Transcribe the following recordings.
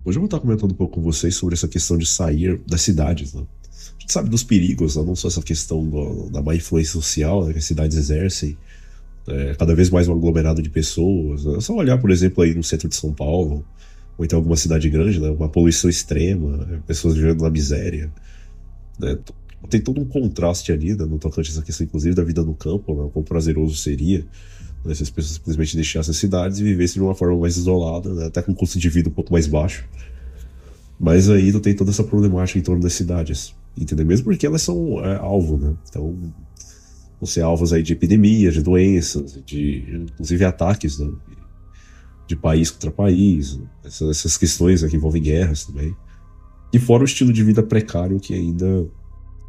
Hoje eu vou estar comentando um pouco com vocês sobre essa questão de sair das cidades, né? A gente sabe dos perigos, né? Não só essa questão da má influência social, né, que as cidades exercem, cada vez mais um aglomerado de pessoas, né? É só olhar, por exemplo, aí no centro de São Paulo, ou então alguma cidade grande, né? Uma poluição extrema, né? Pessoas vivendo na miséria, né? Tem todo um contraste ali, né, no tocante a essa questão, inclusive, da vida no campo, né? O quão prazeroso seria, né, se as pessoas simplesmente deixassem as cidades e vivessem de uma forma mais isolada, né, até com um custo de vida um pouco mais baixo. Mas aí não tem toda essa problemática em torno das cidades, entendeu? Mesmo porque elas são alvo, né? Então, vão ser alvos aí de epidemias, de doenças, de inclusive ataques, né, de país contra país, essas questões, né, que envolvem guerras também. E fora o estilo de vida precário que ainda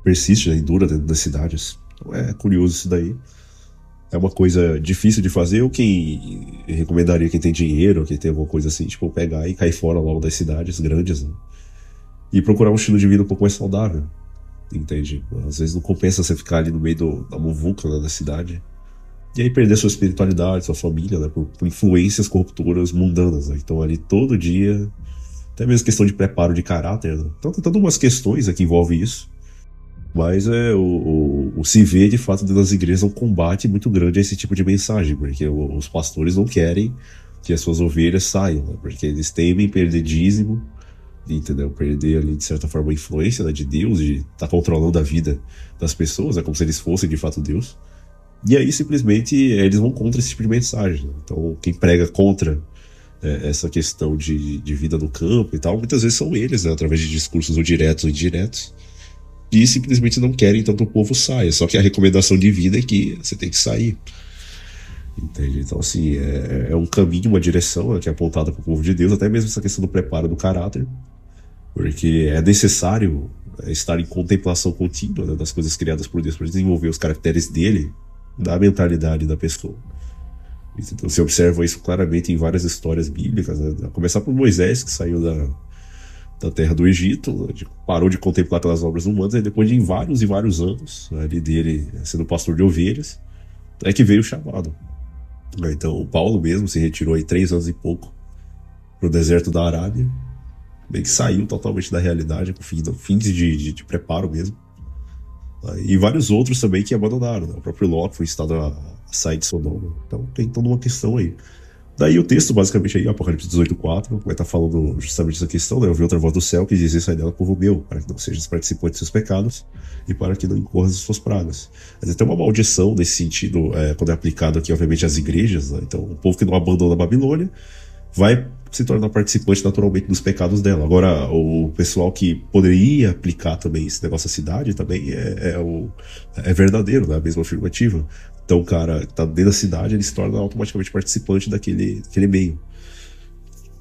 persiste, né, e dura dentro das cidades. Então é curioso isso daí. É uma coisa difícil de fazer, ou quem recomendaria quem tem dinheiro, quem tem alguma coisa assim, tipo, pegar e cair fora logo das cidades grandes, né? E procurar um estilo de vida um pouco mais saudável, entende? Às vezes não compensa você ficar ali no meio da muvuca, né, da cidade, e aí perder sua espiritualidade, sua família, né, por influências corruptoras mundanas, né? Então ali todo dia, até mesmo questão de preparo de caráter, né? Então tem todas umas questões, né, que envolvem isso. Mas o se vê, de fato, dentro das igrejas um combate muito grande a esse tipo de mensagem, porque os pastores não querem que as suas ovelhas saiam, né? Porque eles temem perder dízimo, entendeu? Perder ali, de certa forma, a influência, né, de Deus, de estar controlando a vida das pessoas, né, como se eles fossem, de fato, Deus. E aí, simplesmente, eles vão contra esse tipo de mensagem, né? Então, quem prega contra essa questão de vida no campo e tal, muitas vezes são eles, né, através de discursos ou diretos ou indiretos, e simplesmente não querem então que o povo saia. Só que a recomendação de vida é que você tem que sair, entende? Então, assim, é um caminho, uma direção, né, que é apontada para o povo de Deus, até mesmo essa questão do preparo do caráter, porque é necessário estar em contemplação contínua, né, das coisas criadas por Deus para desenvolver os caracteres dele, da mentalidade da pessoa. Então, você observa isso claramente em várias histórias bíblicas, né? A começar por Moisés, que saiu da terra do Egito, parou de contemplar aquelas obras humanas, e depois de vários e vários anos, né, ali dele sendo pastor de ovelhas, é que veio o chamado. Então, o Paulo mesmo se retirou aí 3 anos e pouco para o deserto da Arábia, meio que saiu totalmente da realidade, com fins de preparo mesmo. E vários outros também que abandonaram, né? O próprio Ló foi instado a sair de Sodoma. Então, tem toda uma questão aí. Daí o texto, basicamente, aí, Apocalipse 18:4, vai estar falando justamente essa questão, né? Eu ouvi outra voz do céu que dizia: sai dela, povo meu, para que não sejas participante de seus pecados e para que não incorras as suas pragas. Mas tem uma maldição nesse sentido, quando é aplicado aqui, obviamente, às igrejas, né? Então, o povo que não abandona a Babilônia vai se tornar participante naturalmente dos pecados dela. Agora, o pessoal que poderia aplicar também esse negócio à cidade também é verdadeiro, né? A mesma afirmativa. Então, o cara que tá dentro da cidade, ele se torna automaticamente participante daquele meio.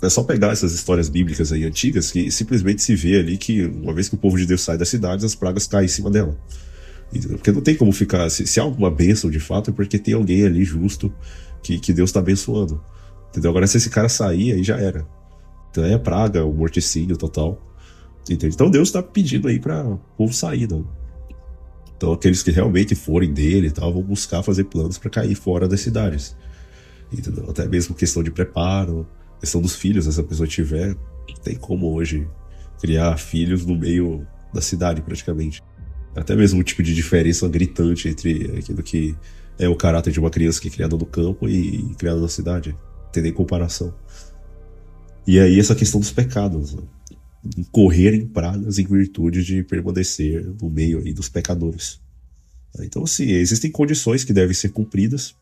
É só pegar essas histórias bíblicas aí antigas que simplesmente se vê ali que uma vez que o povo de Deus sai das cidades, as pragas caem em cima dela. Porque não tem como ficar... Se há alguma bênção de fato, é porque tem alguém ali justo que Deus está abençoando. Entendeu? Agora, se esse cara sair, aí já era. Então é praga, o morticínio total. Entende? Então Deus está pedindo aí para o povo sair, né? Então aqueles que realmente forem dele e tal vão buscar fazer planos para cair fora das cidades, entendeu? Até mesmo questão de preparo, questão dos filhos, né? Se a pessoa tiver, tem como hoje criar filhos no meio da cidade praticamente. Até mesmo um tipo de diferença gritante entre aquilo que é o caráter de uma criança que é criada no campo e criada na cidade. Não tem nem comparação. E aí essa questão dos pecados, né? Incorrer em pragas em virtude de permanecer no meio aí dos pecadores. Então, assim, existem condições que devem ser cumpridas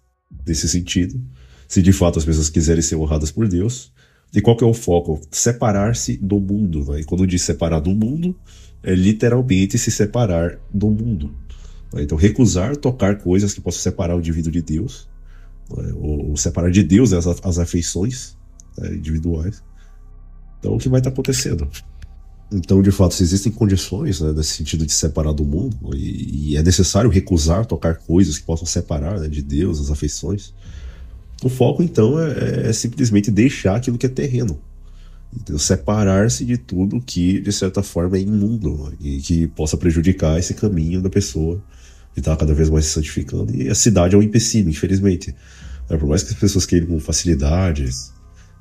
nesse sentido, se de fato as pessoas quiserem ser honradas por Deus. E qual que é o foco? Separar-se do mundo, né? E quando diz separar do mundo, é literalmente se separar do mundo, né? Então, recusar tocar coisas que possam separar o indivíduo de Deus, né? Ou separar de Deus as afeições, né, individuais. Então, o que vai estar acontecendo? Então, de fato, se existem condições, né, nesse sentido de separar do mundo, e é necessário recusar tocar coisas que possam separar, né, de Deus, as afeições, o foco, então, é simplesmente deixar aquilo que é terreno. Então, separar-se de tudo que, de certa forma, é imundo, né, e que possa prejudicar esse caminho da pessoa que está cada vez mais se santificando. E a cidade é um empecilho, infelizmente. Por mais que as pessoas queiram com facilidade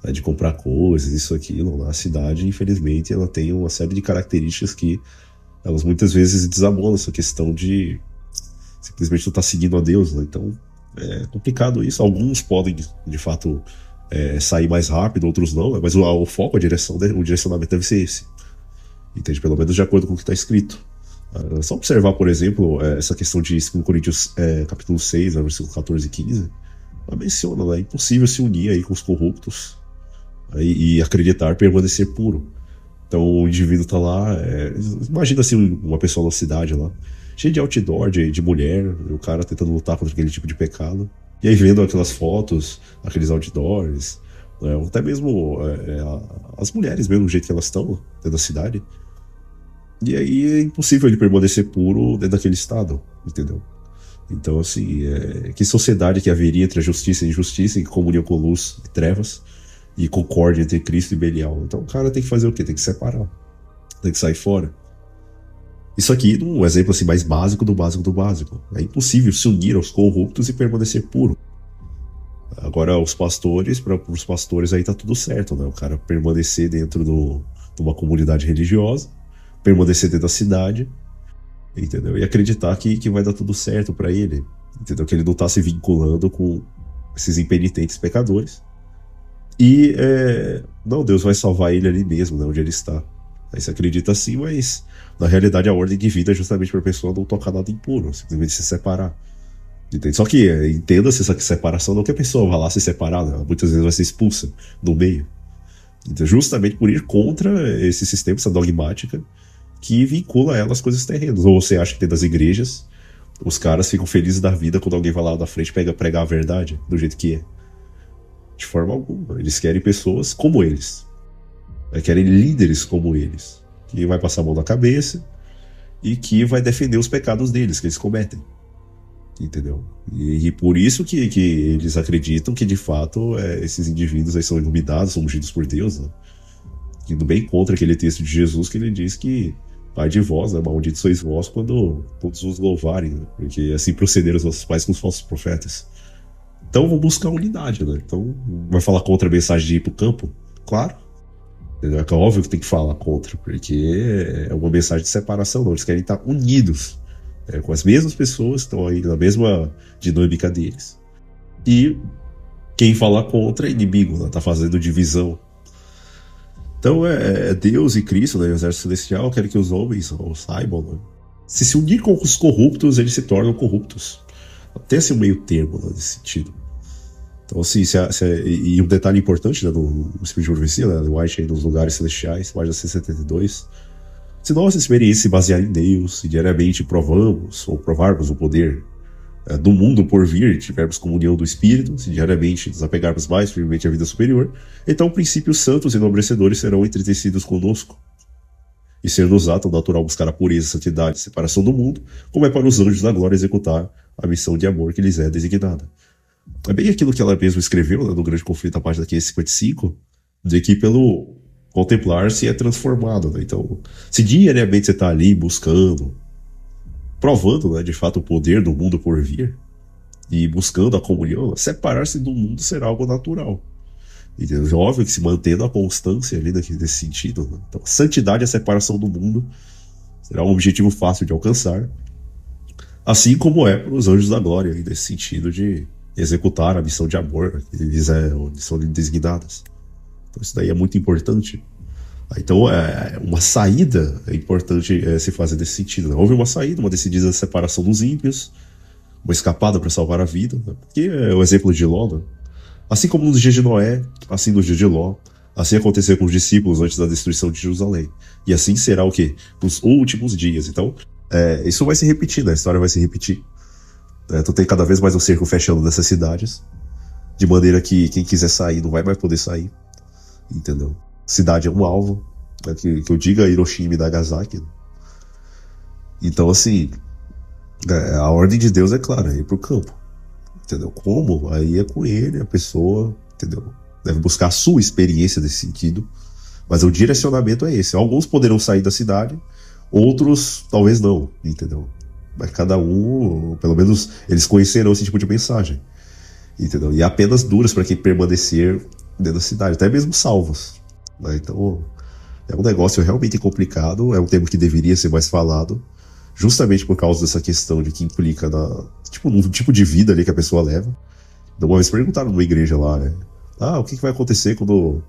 né, de comprar coisas, isso, aquilo. A cidade, infelizmente, ela tem uma série de características que elas muitas vezes desabonam essa questão de simplesmente não estar seguindo a Deus, né? Então é complicado isso. Alguns podem, de fato, sair mais rápido, outros não, né? Mas o foco, a direção, o direcionamento deve ser esse. Entende? Pelo menos de acordo com o que está escrito. Só observar, por exemplo, essa questão de 2 Coríntios capítulo 6, versículo 14 e 15, ela menciona, né? É impossível se unir aí com os corruptos e acreditar permanecer puro. Então o indivíduo tá lá, imagina assim, uma pessoa na cidade lá, cheia de outdoor, de mulher, o cara tentando lutar contra aquele tipo de pecado, e aí vendo aquelas fotos, aqueles outdoors, né, até mesmo as mulheres mesmo, do jeito que elas estão dentro da cidade, e aí é impossível ele permanecer puro dentro daquele estado, entendeu? Então assim, que sociedade que haveria entre a justiça e a injustiça, em comunhão com luz e trevas, e concórdia entre Cristo e Belial. Então o cara tem que fazer o quê? Tem que separar. Tem que sair fora. Isso aqui, um exemplo assim mais básico do básico do básico. É impossível se unir aos corruptos e permanecer puro. Agora, os pastores, para os pastores aí tá tudo certo, né? O cara permanecer dentro de uma comunidade religiosa, permanecer dentro da cidade, entendeu? E acreditar que vai dar tudo certo para ele, entendeu? Que ele não tá se vinculando com esses impenitentes pecadores. E não, Deus vai salvar ele ali mesmo, né, onde ele está. Aí você acredita assim, mas na realidade a ordem de vida é justamente para a pessoa não tocar nada impuro, simplesmente se separar. Entende? Só que entenda-se essa separação, não que a pessoa vá lá se separar, né? Muitas vezes vai ser expulsa no meio. Então, justamente por ir contra esse sistema, essa dogmática que vincula ela às coisas terrenas. Ou você acha que tem das igrejas, os caras ficam felizes da vida quando alguém vai lá da frente e pregar a verdade do jeito que é. De forma alguma. Eles querem pessoas como eles. Querem líderes como eles. Que vai passar a mão na cabeça e que vai defender os pecados deles, que eles cometem. Entendeu? E por isso que eles acreditam que, de fato, esses indivíduos aí são iluminados, são ungidos por Deus. Né? Indo bem contra aquele texto de Jesus que ele diz que ai de vós, né? Malditos sois vós quando todos os louvarem. Né? Porque assim procederam os nossos pais com os falsos profetas. Então vão buscar unidade, né? Então vai falar contra a mensagem de ir pro campo? Claro. É óbvio que tem que falar contra, porque é uma mensagem de separação, não. Eles querem estar unidos com as mesmas pessoas, estão aí na mesma dinâmica deles. E quem falar contra é inimigo, né? Tá fazendo divisão. Então Deus e Cristo, né? O exército celestial, querem que os homens saibam, né? Se unir com os corruptos, eles se tornam corruptos. Tem assim um meio termo, né, nesse sentido. Então, assim, e um detalhe importante, né, no Espírito de Profecia, né, do White aí nos lugares celestiais, página 172, se nossa experiência se basear em Deus e diariamente provarmos o poder do mundo por vir, tivermos comunhão do Espírito, se diariamente nos apegarmos mais firmemente à vida superior, então princípios santos e enobrecedores serão entretecidos conosco. E ser-nos tão natural buscar a pureza, santidade e separação do mundo, como é para os anjos da glória executar a missão de amor que lhes é designada. É bem aquilo que ela mesma escreveu, né, no Grande Conflito, a página 555, de que pelo contemplar se é transformado. Né? Então, se diariamente você está ali buscando, provando, né, de fato o poder do mundo por vir, e buscando a comunhão, separar-se do mundo será algo natural. Entendeu? É óbvio que se mantendo a constância ali nesse sentido. Né? Então, santidade e a separação do mundo será um objetivo fácil de alcançar, assim como é para os anjos da glória, nesse sentido de executar a missão de amor que eles são designadas. Então isso daí é muito importante. Então uma saída é importante se fazer nesse sentido. Né? Houve uma saída, uma decidida separação dos ímpios, uma escapada para salvar a vida, né? Que é o exemplo de Ló. Né? Assim como nos dias de Noé, assim nos dias de Ló, assim aconteceu com os discípulos antes da destruição de Jerusalém. E assim será o quê? Nos últimos dias. Então isso vai se repetir, né? A história vai se repetir. Tu tem cada vez mais um cerco fechando nessas cidades, de maneira que quem quiser sair não vai mais poder sair, entendeu? Cidade é um alvo, né? que eu diga Hiroshima e Nagasaki. Então, assim, a ordem de Deus é clara, é ir pro campo, entendeu? Como? Aí é com ele, a pessoa, entendeu? Deve buscar a sua experiência nesse sentido, mas o direcionamento é esse. Alguns poderão sair da cidade, outros talvez não, entendeu? Mas cada um, pelo menos, eles conhecerão esse tipo de mensagem, entendeu? E apenas duras para quem permanecer dentro da cidade, até mesmo salvos, né? Então é um negócio realmente complicado, é um tema que deveria ser mais falado, justamente por causa dessa questão de que implica no tipo de vida ali que a pessoa leva. Então, uma vez perguntaram numa igreja lá, o que vai acontecer quando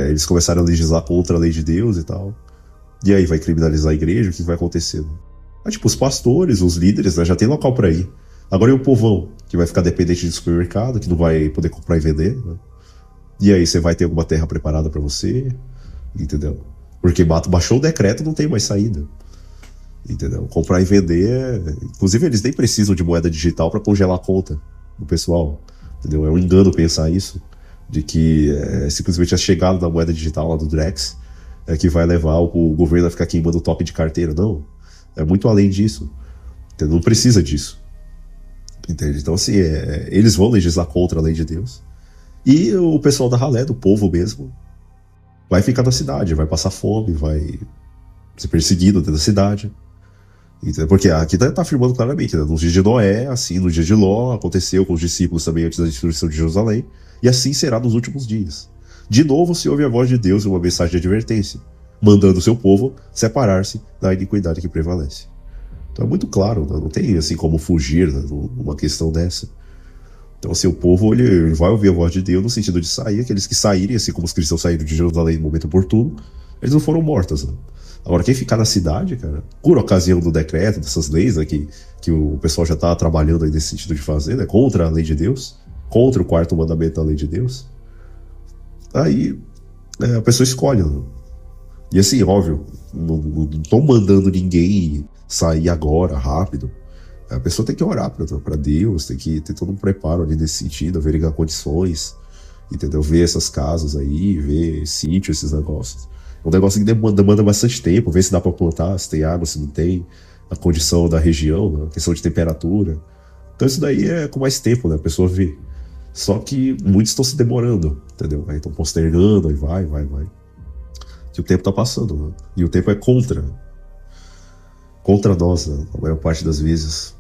eles começarem a legislar contra a lei de Deus e tal? E aí, vai criminalizar a igreja? O que vai acontecer? Os pastores, os líderes, né, já tem local para ir. Agora e o povão, que vai ficar dependente de supermercado, que não vai poder comprar e vender, né? E aí, você vai ter alguma terra preparada para você? Entendeu? Porque baixou o decreto, não tem mais saída. Entendeu? Comprar e vender, inclusive eles nem precisam de moeda digital para congelar a conta do pessoal. Entendeu? É um engano pensar isso, de que simplesmente a chegada da moeda digital lá do Drex é que vai levar o governo a ficar queimando o toque de carteira. Não, é muito além disso. Entendeu? Não precisa disso. Entende? Então, assim, eles vão legislar contra a lei de Deus. E o pessoal da ralé, do povo mesmo, vai ficar na cidade, vai passar fome, vai ser perseguido dentro da cidade. Entendeu? Porque aqui tá afirmando claramente, né? Nos dias de Noé, assim, no dia de Ló, aconteceu com os discípulos também antes da destruição de Jerusalém, e assim será nos últimos dias. De novo se ouve a voz de Deus e uma mensagem de advertência, mandando o seu povo separar-se da iniquidade que prevalece. Então é muito claro, né? Não tem assim como fugir, né, numa questão dessa. Então, assim, o povo ele vai ouvir a voz de Deus no sentido de sair, aqueles que saírem, assim como os cristãos saíram de Jerusalém no momento oportuno, eles não foram mortos, né? Agora, quem ficar na cidade, cara, por ocasião do decreto, dessas leis, né, que o pessoal já tá trabalhando aí nesse sentido de fazer, né, contra a lei de Deus, contra o quarto mandamento da lei de Deus, aí a pessoa escolhe, né? E assim, óbvio, não tô mandando ninguém sair agora, rápido. A pessoa tem que orar para Deus, tem que ter todo um preparo ali nesse sentido, averiguar condições, entendeu? Ver essas casas aí, ver sítio, esses negócios. É um negócio que demanda bastante tempo, ver se dá para plantar, se tem água, se não tem, a condição da região, né? A questão de temperatura. Então isso daí é com mais tempo, né? A pessoa vê. Só que muitos estão se demorando, entendeu? Aí estão postergando, aí vai. Que o tempo tá passando, né? E o tempo é contra nós, né? A maior parte das vezes.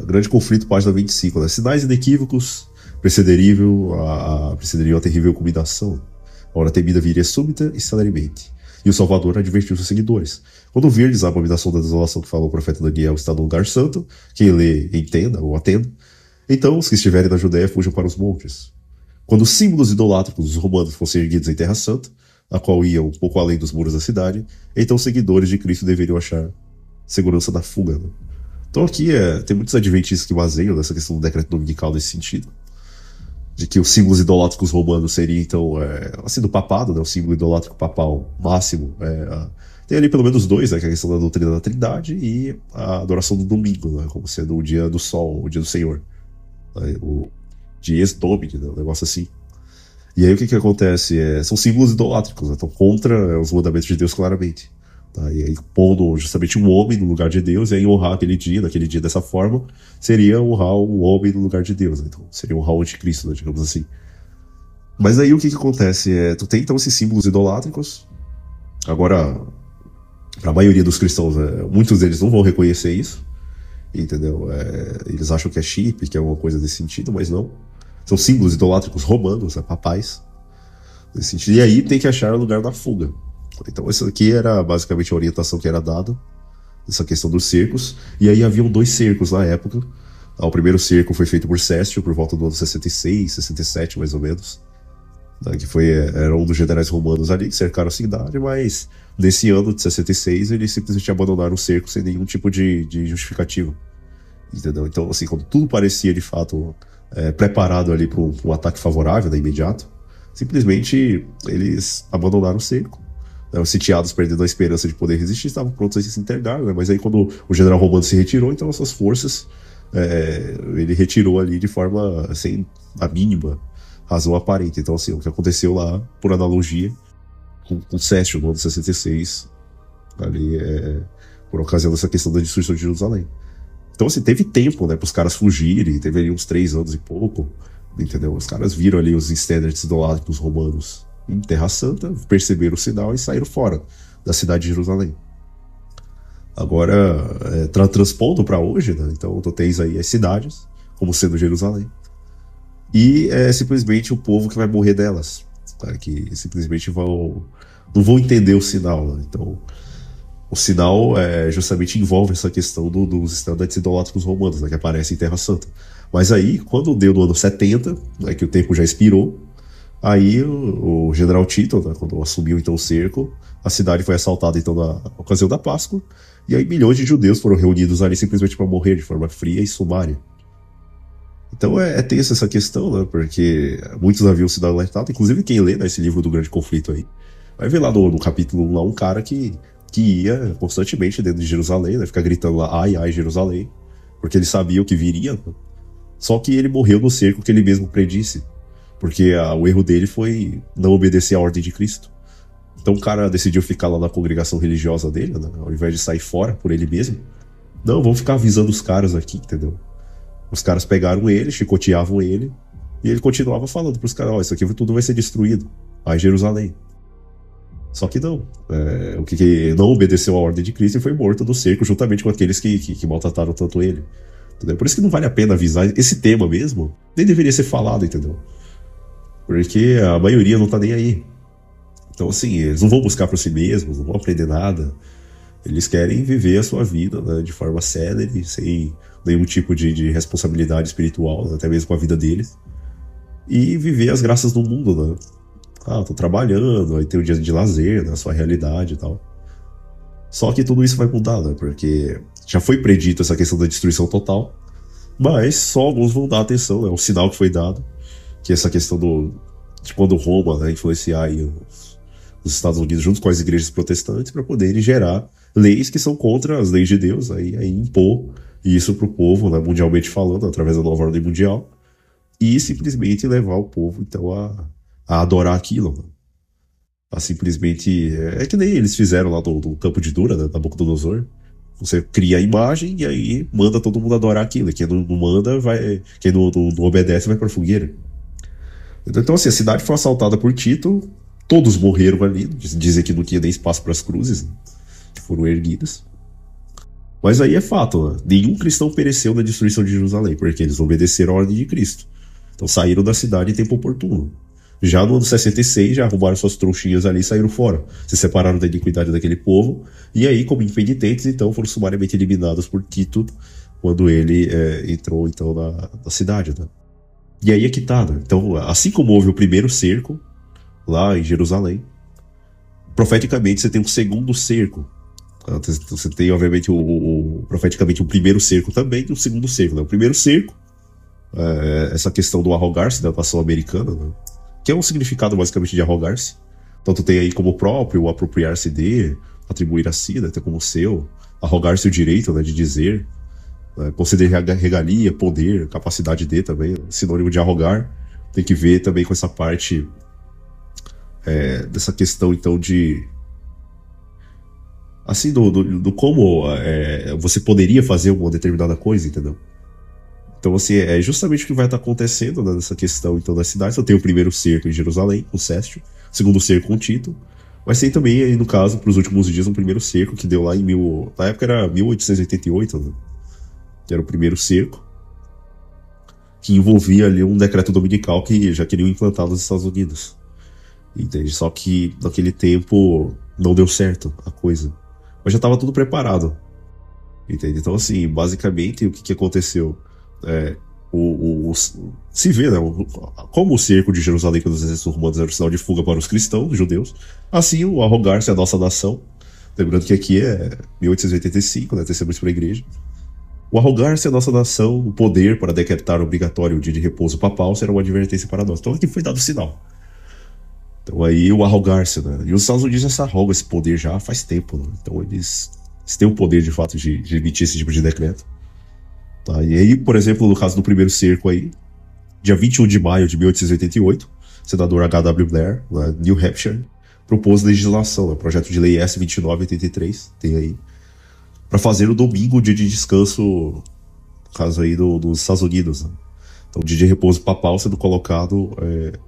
Grande conflito, página 25, né? Sinais inequívocos precederiam a terrível culminação. A hora temida viria súbita e celeremente. E o Salvador advertiu seus seguidores. Quando virdes a abominação da desolação que falou o profeta Daniel está no lugar santo, quem lê entenda ou atenda, então os que estiverem na Judéia fujam para os montes. Quando os símbolos idolátricos dos romanos fossem erguidos em Terra Santa, a qual iam um pouco além dos muros da cidade, então os seguidores de Cristo deveriam achar segurança da fuga, né? Então aqui tem muitos adventistas que baseiam nessa questão do decreto dominical nesse sentido, de que os símbolos idolátricos romanos seriam, então, assim, do papado, né, o símbolo idolátrico papal máximo. Tem ali pelo menos dois, né, que é a questão da doutrina da Trindade e a adoração do domingo, né, como sendo o dia do sol, o dia do Senhor. Né, o dies domini, né, um negócio assim. E aí o que acontece? São símbolos idolátricos, né, estão contra os mandamentos de Deus claramente. Tá? E aí pondo justamente um homem no lugar de Deus, e aí honrar naquele dia dessa forma, seria honrar um homem no lugar de Deus, né? Então seria honrar o anticristo, né, digamos assim. Mas aí o que acontece? Tu tem então esses símbolos idolátricos. Agora, para a maioria dos cristãos, muitos deles não vão reconhecer isso, entendeu? Eles acham que é chip, que é uma coisa desse sentido, mas não. São símbolos idolátricos romanos, papais, nesse sentido. E aí tem que achar o lugar da fuga. Então essa aqui era basicamente a orientação que era dada, essa questão dos cercos. E aí haviam 2 cercos na época. O primeiro cerco foi feito por Céstio, por volta do ano 66, 67 mais ou menos, né, que era um dos generais romanos ali que cercaram a cidade, mas nesse ano de 66 eles simplesmente abandonaram o cerco sem nenhum tipo de justificativa, entendeu? Então, assim, quando tudo parecia de fato preparado ali para um ataque favorável, né, imediato, simplesmente eles abandonaram o cerco. Os sitiados, perdendo a esperança de poder resistir, estavam prontos a se entregar, né? Mas aí quando o general romano se retirou, então as suas forças ele retirou ali de forma sem a mínima razão aparente. Então, assim, o que aconteceu lá, por analogia, com Céstio no ano de 66, ali por ocasião dessa questão da destruição de Jerusalém. Então, assim, teve tempo, né, para os caras fugirem, teve ali uns 3 anos e pouco, entendeu? Os caras viram ali os standards idolátricos romanos em Terra Santa, perceberam o sinal e saíram fora da cidade de Jerusalém. Agora, transpondo para hoje, né? Então tu tens aí as cidades, como sendo Jerusalém, e é simplesmente o povo que vai morrer delas. tá? Que simplesmente não vão entender o sinal, né? Então, o sinal justamente envolve essa questão dos estandartes idolátricos romanos, né, que aparecem em Terra Santa. Mas aí, quando deu no ano 70, né, que o tempo já expirou, aí o general Tito, né, quando assumiu então o cerco, a cidade foi assaltada então na ocasião da Páscoa, e aí milhões de judeus foram reunidos ali simplesmente para morrer de forma fria e sumária. Então é tenso essa questão, né, porque muitos haviam sido alertados, inclusive quem lê, né, esse livro do Grande Conflito aí, vai ver lá no capítulo 1 lá um cara que ia constantemente dentro de Jerusalém, né, ficar gritando lá, ai, ai, Jerusalém, porque ele sabia o que viria, né? Só que ele morreu no cerco que ele mesmo predisse, porque o erro dele foi não obedecer à ordem de Cristo. Então o cara decidiu ficar lá na congregação religiosa dele, né, ao invés de sair fora por ele mesmo. Não, vamos ficar avisando os caras aqui, entendeu? Os caras pegaram ele, chicoteavam ele, e ele continuava falando pros caras, ó, isso aqui tudo vai ser destruído, aí Jerusalém. Só que não. O que não obedeceu à ordem de Cristo e foi morto no cerco juntamente com aqueles que maltrataram tanto ele. Entendeu? Por isso que não vale a pena avisar. Esse tema mesmo nem deveria ser falado, entendeu? Porque a maioria não tá nem aí. Então, assim, eles não vão buscar por si mesmos, não vão aprender nada. Eles querem viver a sua vida, né, de forma célere, sem nenhum tipo de responsabilidade espiritual, né, até mesmo com a vida deles. E viver as graças do mundo, né? Ah, tô trabalhando, aí tem o dia de lazer, né, a sua realidade e tal. Só que tudo isso vai mudar, né? Porque já foi predito essa questão da destruição total, mas só alguns vão dar atenção, é um sinal que foi dado, que essa questão de quando Roma, né, influenciar aí os Estados Unidos junto com as igrejas protestantes para poderem gerar leis que são contra as leis de Deus, aí impor isso pro povo, né, mundialmente falando, através da nova ordem mundial, e simplesmente levar o povo, então, a adorar aquilo, né? A simplesmente... É que nem eles fizeram lá no campo de Dura, né, da Nabucodonosor. Você cria a imagem e aí manda todo mundo adorar aquilo. E quem não manda, quem não obedece vai pra fogueira. Então, assim, a cidade foi assaltada por Tito, todos morreram ali, dizem que não tinha nem espaço para as cruzes, né, que foram erguidas. Mas aí é fato, né? Nenhum cristão pereceu na destruição de Jerusalém, porque eles obedeceram a ordem de Cristo. Então saíram da cidade em tempo oportuno. Já no ano 66, já arrumaram suas trouxinhas ali e saíram fora. Se separaram da iniquidade daquele povo. E aí, como impenitentes, então, foram sumariamente eliminados por Tito quando ele entrou, então, na cidade, né? E aí é que tá, né? Então, assim como houve o primeiro cerco, lá em Jerusalém, profeticamente você tem um segundo cerco. Você tem, obviamente, profeticamente um primeiro cerco também e um segundo cerco, né? O primeiro cerco, essa questão do arrogar-se da nação americana, né? Que é um significado basicamente de arrogar-se. Então tu tem aí como próprio, o apropriar-se de, atribuir a si, né, ter como seu, arrogar-se o direito, né, de dizer, né, conceder regalia, poder, capacidade de também, sinônimo de arrogar. Tem que ver também com essa parte dessa questão então de assim, do como você poderia fazer uma determinada coisa, entendeu? Então, assim, é justamente o que vai estar acontecendo, né, nessa questão, então, das cidades. Eu tenho o primeiro cerco em Jerusalém, com Céstio, o segundo cerco com Tito, mas tem também, aí, no caso, para os últimos dias, um primeiro cerco que deu lá na época era 1888, né, que era o primeiro cerco, que envolvia ali um decreto dominical que já queriam implantar nos Estados Unidos, entende? Só que, naquele tempo, não deu certo a coisa, mas já estava tudo preparado, entende? Então, assim, basicamente, o que aconteceu? Se vê, né, como o cerco de Jerusalém pelos exércitos romanos era um sinal de fuga para os cristãos, os judeus, assim o arrogar-se à nossa nação, lembrando que aqui é 1885, né, terceiro para a igreja, o arrogar-se à nossa nação, o poder para decretar obrigatório o dia de repouso papal será uma advertência para nós. Então aqui foi dado o sinal. Então aí o arrogar-se, né, e os Estados Unidos já se arrogam esse poder já faz tempo, né? Então eles têm o poder de fato de emitir esse tipo de decreto. Tá? E aí, por exemplo, no caso do primeiro cerco aí, dia 21 de maio de 1888, o senador H.W. Blair, na New Hampshire, propôs legislação, né, projeto de lei S. 2983, tem aí, para fazer o domingo o dia de descanso, no caso aí dos Estados Unidos, né? Então, o dia de repouso papal sendo colocado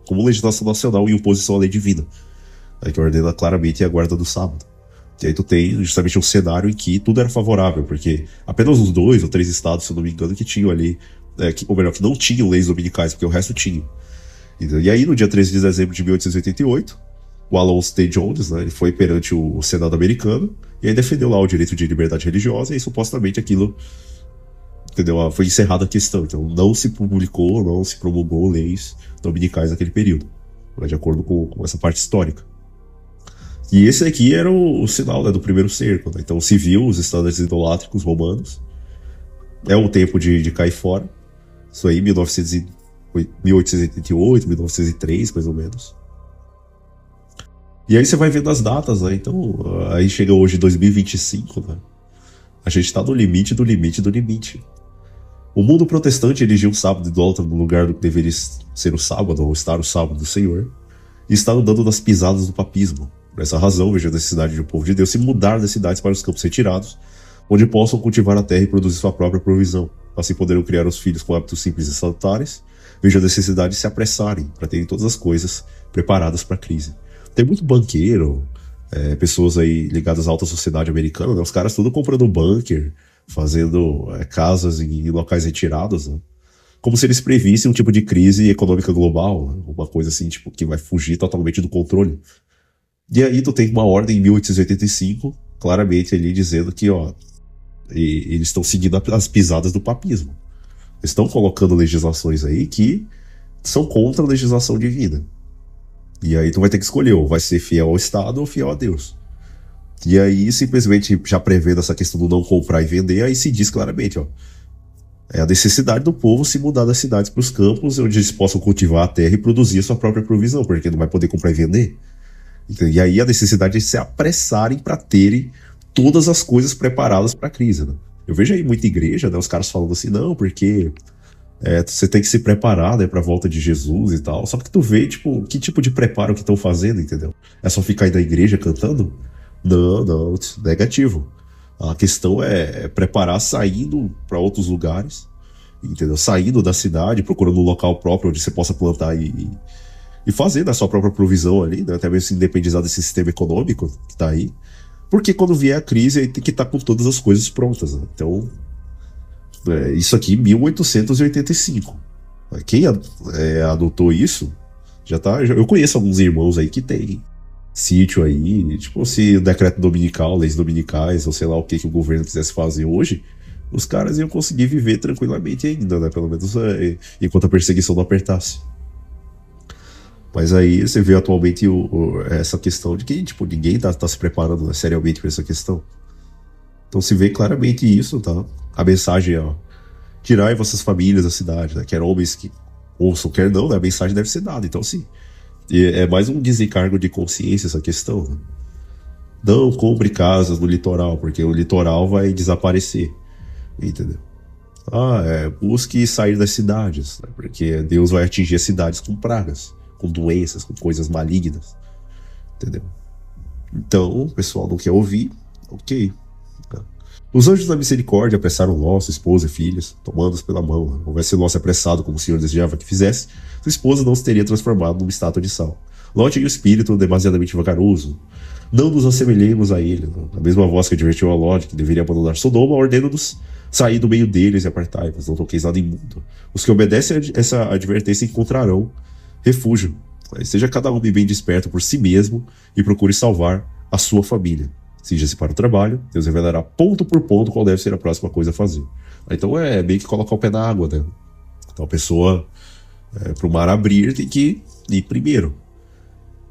como legislação nacional em oposição à lei divina, que ordena claramente a guarda do sábado. E aí tu tem justamente um cenário em que tudo era favorável, porque apenas uns 2 ou 3 estados, se eu não me engano, que tinham ali, ou melhor, que não tinham leis dominicais, porque o resto tinha. E aí, no dia 13 de dezembro de 1888, o Alonzo T. Jones, né, ele foi perante o Senado americano e aí defendeu lá o direito de liberdade religiosa e supostamente aquilo, entendeu? Foi encerrada a questão. Então não se publicou, não se promulgou leis dominicais naquele período, né, de acordo com essa parte histórica. E esse aqui era o sinal, né, do primeiro cerco. Né? Então se viu os estándares idolátricos romanos. É o tempo de cair fora. Isso aí, 1888, 1903, mais ou menos. E aí você vai vendo as datas, né? Então, aí chega hoje 2025, né? A gente tá no limite do limite do limite. O mundo protestante erigiu o sábado idólatra no lugar do que deveria ser o sábado, ou estar o sábado do Senhor, e está andando nas pisadas do papismo. Por essa razão, vejo a necessidade do povo de Deus se mudar das cidades para os campos retirados, onde possam cultivar a terra e produzir sua própria provisão. Assim poderão criar os filhos com hábitos simples e salutares. Vejo a necessidade de se apressarem para terem todas as coisas preparadas para a crise. Tem muito banqueiro, pessoas aí ligadas à alta sociedade americana, né? Os caras tudo comprando bunker, fazendo casas em locais retirados, né? Como se eles previssem um tipo de crise econômica global, né? Uma coisa assim, tipo, que vai fugir totalmente do controle. E aí tu tem uma ordem em 1885, claramente ali dizendo que, ó, eles estão seguindo as pisadas do papismo. Eles estão colocando legislações aí que são contra a legislação divina. E aí tu vai ter que escolher, ou vai ser fiel ao Estado ou fiel a Deus. E aí, simplesmente, já prevendo essa questão do não comprar e vender, aí se diz claramente, ó, é a necessidade do povo se mudar das cidades para os campos, onde eles possam cultivar a terra e produzir a sua própria provisão, porque não vai poder comprar e vender. Então, e aí a necessidade de se apressarem para terem todas as coisas preparadas para a crise, né? Eu vejo aí muita igreja, né, os caras falando assim, não, porque você tem que se preparar, né, para a volta de Jesus e tal. Só que tu vê, tipo, que tipo de preparo que estão fazendo, entendeu? É só ficar aí na igreja cantando? Não, não, negativo. A questão é preparar saindo para outros lugares, entendeu? Saindo da cidade, procurando um local próprio onde você possa plantar e fazer a sua própria provisão ali, né? Até mesmo se independizar desse sistema econômico que tá aí. Porque quando vier a crise, aí tem que estar com todas as coisas prontas, né? Então, isso aqui, 1885. Quem adotou isso, já tá. Eu conheço alguns irmãos aí que tem sítio aí, tipo, se o decreto dominical, leis dominicais, ou sei lá o que o governo quisesse fazer hoje, os caras iam conseguir viver tranquilamente ainda, né? Pelo menos enquanto a perseguição não apertasse. Mas aí você vê atualmente essa questão de que, tipo, ninguém tá se preparando, né, seriamente para essa questão. Então se vê claramente isso, tá? A mensagem é, ó, tirai vossas famílias da cidade, né? Quer homens que ouçam, quer não, né? A mensagem deve ser dada. Então, sim, é mais um desencargo de consciência essa questão, né? Não compre casas no litoral, porque o litoral vai desaparecer, entendeu? Busque sair das cidades, né? Porque Deus vai atingir as cidades com pragas, com doenças, com coisas malignas, entendeu? Então, o pessoal não quer ouvir, ok. Os anjos da misericórdia apressaram Ló, sua esposa e filhas, tomando-os pela mão. Né? Houvesse Ló se apressado como o Senhor desejava que fizesse, sua esposa não se teria transformado numa estátua de sal. Ló tinha o espírito demasiadamente vagaroso. Não nos assemelhemos a ele. Né? A mesma voz que advertiu a Ló de que deveria abandonar Sodoma, ordena-nos sair do meio deles e apartai-vos, não toqueis nada imundo. Os que obedecem a essa advertência encontrarão refúgio. Seja cada um bem desperto por si mesmo e procure salvar a sua família. Seja-se para o trabalho, Deus revelará ponto por ponto qual deve ser a próxima coisa a fazer. Então é meio que colocar o pé na água, né? Então a pessoa, para o mar abrir, tem que ir primeiro.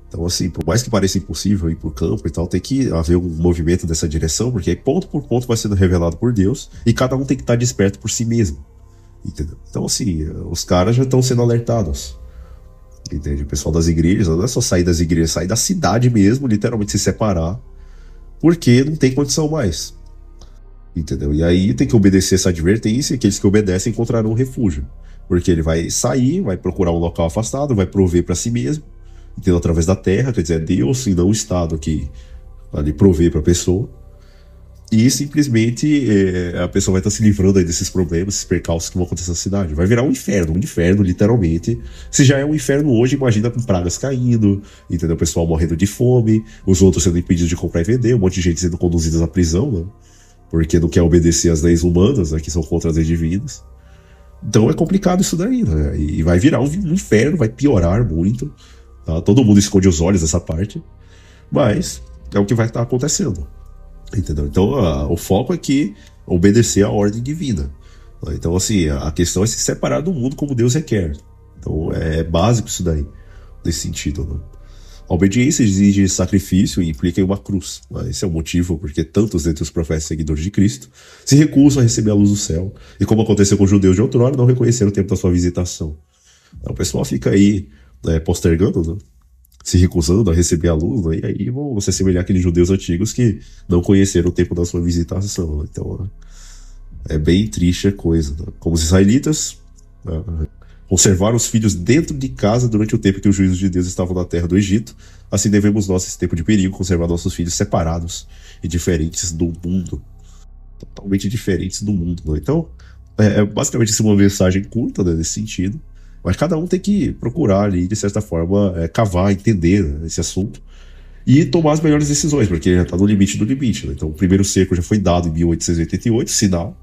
Então, assim, por mais que pareça impossível ir para o campo e tal, tem que haver um movimento dessa direção, porque aí ponto por ponto vai sendo revelado por Deus e cada um tem que estar desperto por si mesmo. Entendeu? Então, assim, os caras já estão sendo alertados. Entende? O pessoal das igrejas, não é só sair das igrejas, sair da cidade mesmo, literalmente se separar, porque não tem condição mais. Entendeu? E aí tem que obedecer essa advertência, e aqueles que obedecem encontrarão um refúgio. Porque ele vai sair, vai procurar um local afastado, vai prover para si mesmo, entendeu? Através da terra, quer dizer, é Deus e não o Estado que ali provê para a pessoa. E simplesmente a pessoa vai estar se livrando aí desses problemas, esses percalços que vão acontecer na cidade. Vai virar um inferno, literalmente. Se já é um inferno hoje, imagina com pragas caindo, entendeu? O pessoal morrendo de fome, os outros sendo impedidos de comprar e vender, um monte de gente sendo conduzida à prisão, né? Porque não quer obedecer às leis humanas, né? Que são contra as leis divinas. Então é complicado isso daí, né? E vai virar um inferno, vai piorar muito. Tá? Todo mundo esconde os olhos dessa parte, mas é o que vai estar acontecendo. Entendeu? Então o foco é que obedecer à ordem divina. Tá? Então, assim, a questão é se separar do mundo como Deus requer. Então é básico isso daí, nesse sentido. Né? A obediência exige sacrifício e implica em uma cruz. Né? Esse é o motivo porque tantos dentre os profetas seguidores de Cristo se recusam a receber a luz do céu. E como aconteceu com os judeus de outrora, não reconheceram o tempo da sua visitação. Então, o pessoal fica aí postergando, né? Se recusando a receber a luz, né? E aí vão se assemelhar àqueles judeus antigos que não conheceram o tempo da sua visitação. Né? Então é bem triste a coisa. Né? Como os israelitas conservaram os filhos dentro de casa durante o tempo que os juízos de Deus estavam na terra do Egito, assim devemos nós, nesse tempo de perigo, conservar nossos filhos separados e diferentes do mundo. Totalmente diferentes do mundo. Né? Então, basicamente isso é uma mensagem curta, né, nesse sentido. Mas cada um tem que procurar ali, de certa forma, cavar, entender, né, esse assunto e tomar as melhores decisões, porque já está no limite do limite. Né? Então, o primeiro cerco já foi dado em 1888, sinal.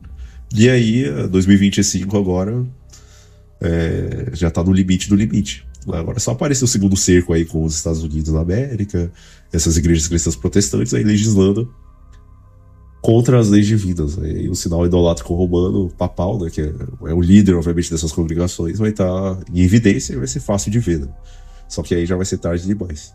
E aí, 2025 agora já está no limite do limite. Agora só apareceu o segundo cerco aí com os Estados Unidos da América, essas igrejas cristãs protestantes aí legislando contra as leis divinas. Né? E o sinal idolátrico romano, papal, né, que é o líder, obviamente, dessas congregações, vai estar em evidência e vai ser fácil de ver. Né? Só que aí já vai ser tarde demais.